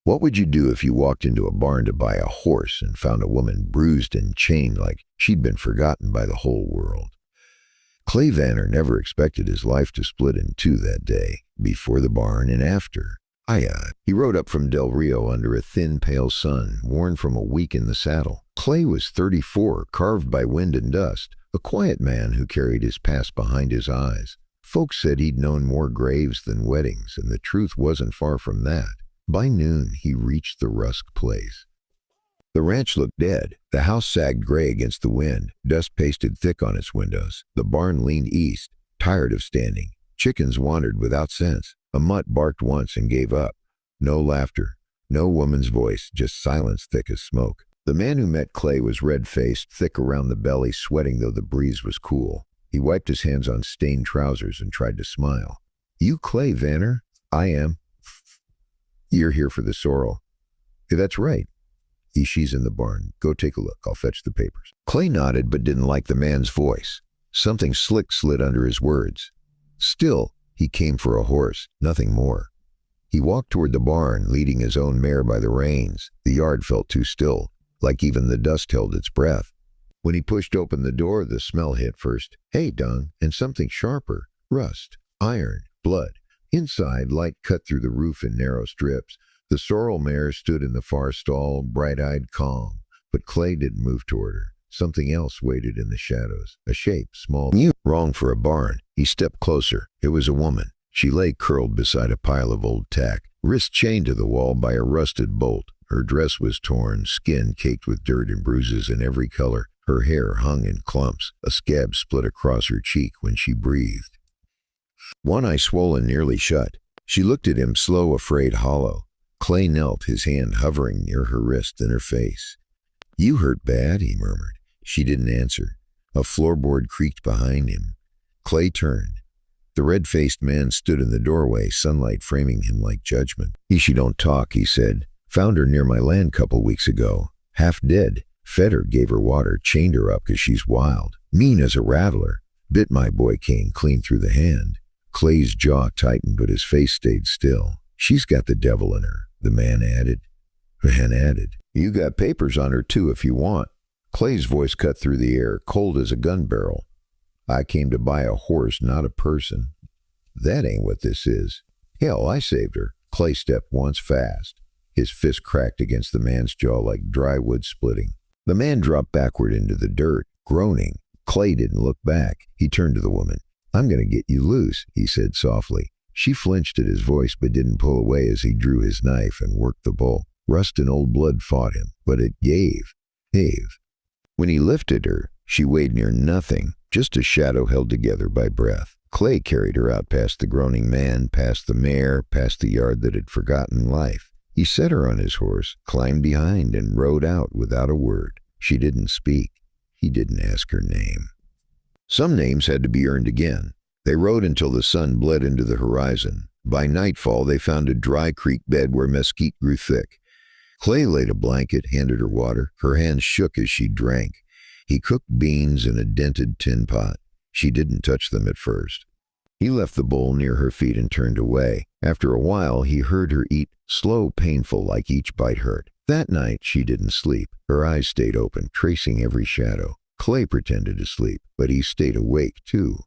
What would you do if you walked into a barn to buy a horse and found a woman bruised and chained like she'd been forgotten by the whole world? Clay Vannor never expected his life to split in two that day, before the barn and after. He rode up from Del Rio under a thin, pale sun, worn from a week in the saddle. Clay was 34, carved by wind and dust, a quiet man who carried his past behind his eyes. Folks said he'd known more graves than weddings, and the truth wasn't far from that. By noon, he reached the Rusk place. The ranch looked dead. The house sagged gray against the wind, dust pasted thick on its windows. The barn leaned east, tired of standing. Chickens wandered without sense. A mutt barked once and gave up. No laughter, no woman's voice, just silence thick as smoke. The man who met Clay was red-faced, thick around the belly, sweating though the breeze was cool. He wiped his hands on stained trousers and tried to smile. "You Clay Vannor?" "I am." "You're here for the sorrel." "That's right." "She's in the barn. Go take a look. I'll fetch the papers." Clay nodded but didn't like the man's voice. Something slick slid under his words. Still, he came for a horse, nothing more. He walked toward the barn, leading his own mare by the reins. The yard felt too still, like even the dust held its breath. When he pushed open the door, the smell hit first. Hay dung and something sharper. Rust, iron, blood. Inside, light cut through the roof in narrow strips. The sorrel mare stood in the far stall, bright-eyed, calm. But Clay didn't move toward her. Something else waited in the shadows. A shape, small, wrong for a barn. He stepped closer. It was a woman. She lay curled beside a pile of old tack, wrist chained to the wall by a rusted bolt. Her dress was torn, skin caked with dirt and bruises in every color. Her hair hung in clumps. A scab split across her cheek when she breathed. One eye swollen, nearly shut. She looked at him, slow, afraid, hollow. Clay knelt, his hand hovering near her wrist and her face. "You hurt bad," he murmured. She didn't answer. A floorboard creaked behind him. Clay turned. The red-faced man stood in the doorway, sunlight framing him like judgment. "She don't talk," he said. "Found her near my land couple weeks ago. Half dead. Fed her, gave her water, chained her up 'cause she's wild. Mean as a rattler. Bit my boy Kane clean through the hand." Clay's jaw tightened, but his face stayed still. "She's got the devil in her," the man added. "You got papers on her, too, if you want." Clay's voice cut through the air, cold as a gun barrel. "I came to buy a horse, not a person." "That ain't what this is." "Hell, I saved her." Clay stepped once fast. His fist cracked against the man's jaw like dry wood splitting. The man dropped backward into the dirt, groaning. Clay didn't look back. He turned to the woman. "I'm going to get you loose," he said softly. She flinched at his voice but didn't pull away as he drew his knife and worked the bull. Rust and old blood fought him, but it gave. When he lifted her, she weighed near nothing, just a shadow held together by breath. Clay carried her out past the groaning man, past the mare, past the yard that had forgotten life. He set her on his horse, climbed behind, and rode out without a word. She didn't speak. He didn't ask her name. Some names had to be earned again. They rode until the sun bled into the horizon. By nightfall, they found a dry creek bed where mesquite grew thick. Clay laid a blanket, handed her water. Her hands shook as she drank. He cooked beans in a dented tin pot. She didn't touch them at first. He left the bowl near her feet and turned away. After a while, he heard her eat, slow, painful, like each bite hurt. That night, she didn't sleep. Her eyes stayed open, tracing every shadow. Clay pretended to sleep, but he stayed awake, too.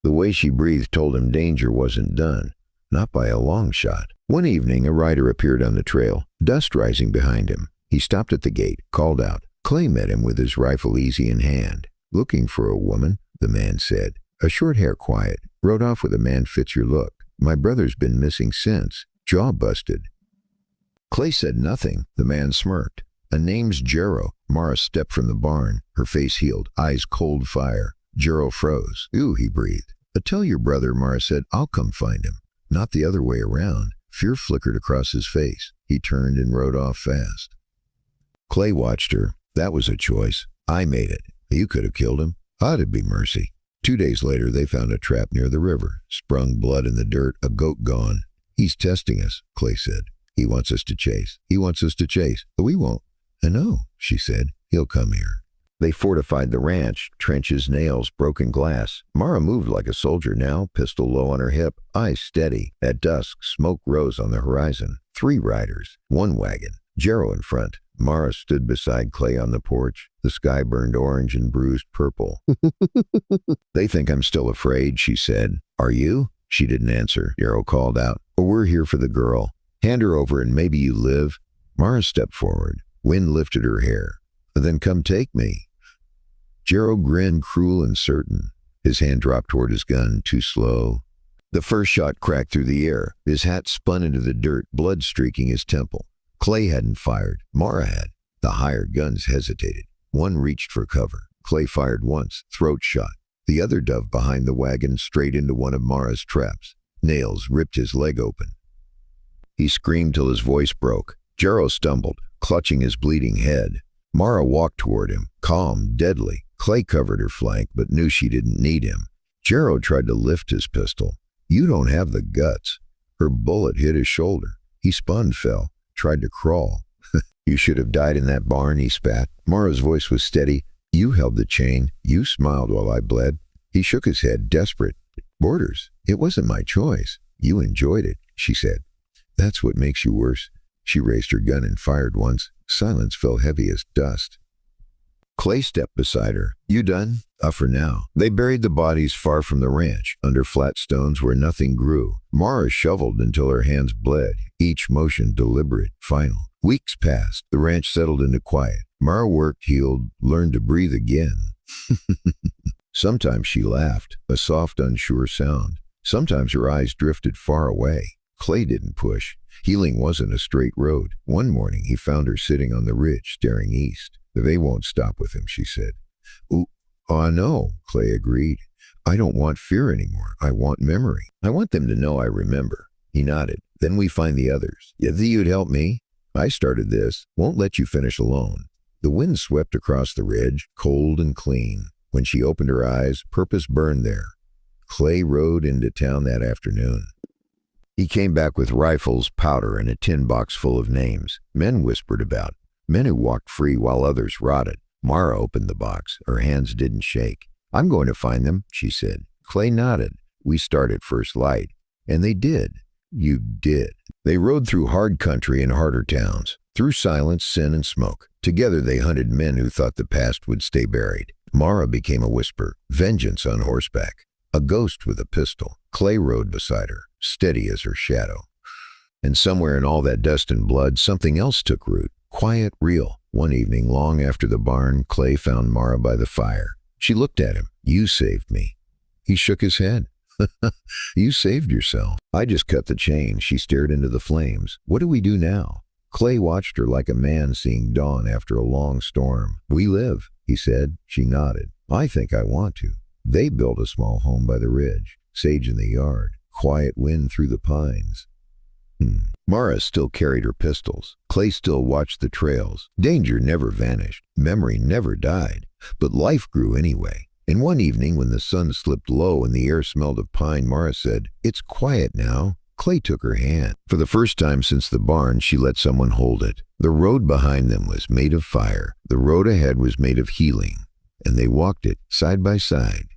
The way she breathed told him danger wasn't done. Not by a long shot. One evening, a rider appeared on the trail, dust rising behind him. He stopped at the gate, called out. Clay met him with his rifle easy in hand. "Looking for a woman," the man said. "A short hair, quiet. Rode off with a man fits your look. My brother's been missing since. Jaw busted." Clay said nothing. The man smirked. "A name's Jero." Mara stepped from the barn, her face healed, eyes cold fire. Jero froze. "Ooh," he breathed. "Tell your brother," Mara said. "I'll come find him." Not the other way around. Fear flickered across his face. He turned and rode off fast. Clay watched her. "That was a choice. I made it. You could have killed him. I'd be mercy." 2 days later, they found a trap near the river. Sprung blood in the dirt, a goat gone. "He's testing us," Clay said. "He wants us to chase. He wants us to chase. But we won't." "I know," she said. "He'll come here." They fortified the ranch, trenches, nails, broken glass. Mara moved like a soldier now, pistol low on her hip, eyes steady. At dusk, smoke rose on the horizon. 3 riders, 1 wagon, Jero in front. Mara stood beside Clay on the porch. The sky burned orange and bruised purple. "They think I'm still afraid," she said. "Are you?" She didn't answer. Jero called out, "Well, we're here for the girl. Hand her over and maybe you live." Mara stepped forward. Wind lifted her hair. "Then come take me." Jero grinned, cruel and certain. His hand dropped toward his gun, too slow. The first shot cracked through the air. His hat spun into the dirt, blood streaking his temple. Clay hadn't fired. Mara had. The hired guns hesitated. One reached for cover. Clay fired once, throat shot. The other dove behind the wagon straight into one of Mara's traps. Nails ripped his leg open. He screamed till his voice broke. Jero stumbled, clutching his bleeding head. Mara walked toward him, calm, deadly. Clay covered her flank, but knew she didn't need him. Jero tried to lift his pistol. "You don't have the guts." Her bullet hit his shoulder. He spun, fell, tried to crawl. "You should have died in that barn," he spat. Mara's voice was steady. "You held the chain. You smiled while I bled." He shook his head, desperate. "Borders, it wasn't my choice. You enjoyed it," she said. "That's what makes you worse." She raised her gun and fired once. Silence fell heavy as dust. Clay stepped beside her. "You done?" For now." They buried the bodies far from the ranch, under flat stones where nothing grew. Mara shoveled until her hands bled, each motion deliberate, final. Weeks passed. The ranch settled into quiet. Mara worked, healed, learned to breathe again. Sometimes she laughed, a soft, unsure sound. Sometimes her eyes drifted far away. Clay didn't push. Healing wasn't a straight road. One morning he found her sitting on the ridge, staring east. "They won't stop with him," she said. "Oh, I know," Clay agreed. "I don't want fear anymore. I want memory. I want them to know I remember." He nodded. "Then we find the others. You think you'd help me? I started this. Won't let you finish alone." The wind swept across the ridge, cold and clean. When she opened her eyes, purpose burned there. Clay rode into town that afternoon. He came back with rifles, powder, and a tin box full of names. Men whispered about. Men who walked free while others rotted. Mara opened the box. Her hands didn't shake. "I'm going to find them," she said. Clay nodded. "We start at first light." And they did. You did. They rode through hard country and harder towns, through silence, sin, and smoke. Together they hunted men who thought the past would stay buried. Mara became a whisper, vengeance on horseback, a ghost with a pistol. Clay rode beside her, steady as her shadow. And somewhere in all that dust and blood, something else took root, quiet, real. One evening, long after the barn, Clay found Mara by the fire. She looked at him. "You saved me." He shook his head. "You saved yourself." "I just cut the chain." She stared into the flames. "What do we do now?" Clay watched her like a man seeing dawn after a long storm. "We live," he said. She nodded. "I think I want to." They built a small home by the ridge, sage in the yard, quiet wind through the pines. Mara still carried her pistols. Clay still watched the trails. Danger never vanished. Memory never died. But life grew anyway. And one evening when the sun slipped low and the air smelled of pine, Mara said, "It's quiet now." Clay took her hand. For the first time since the barn, she let someone hold it. The road behind them was made of fire. The road ahead was made of healing. And they walked it side by side.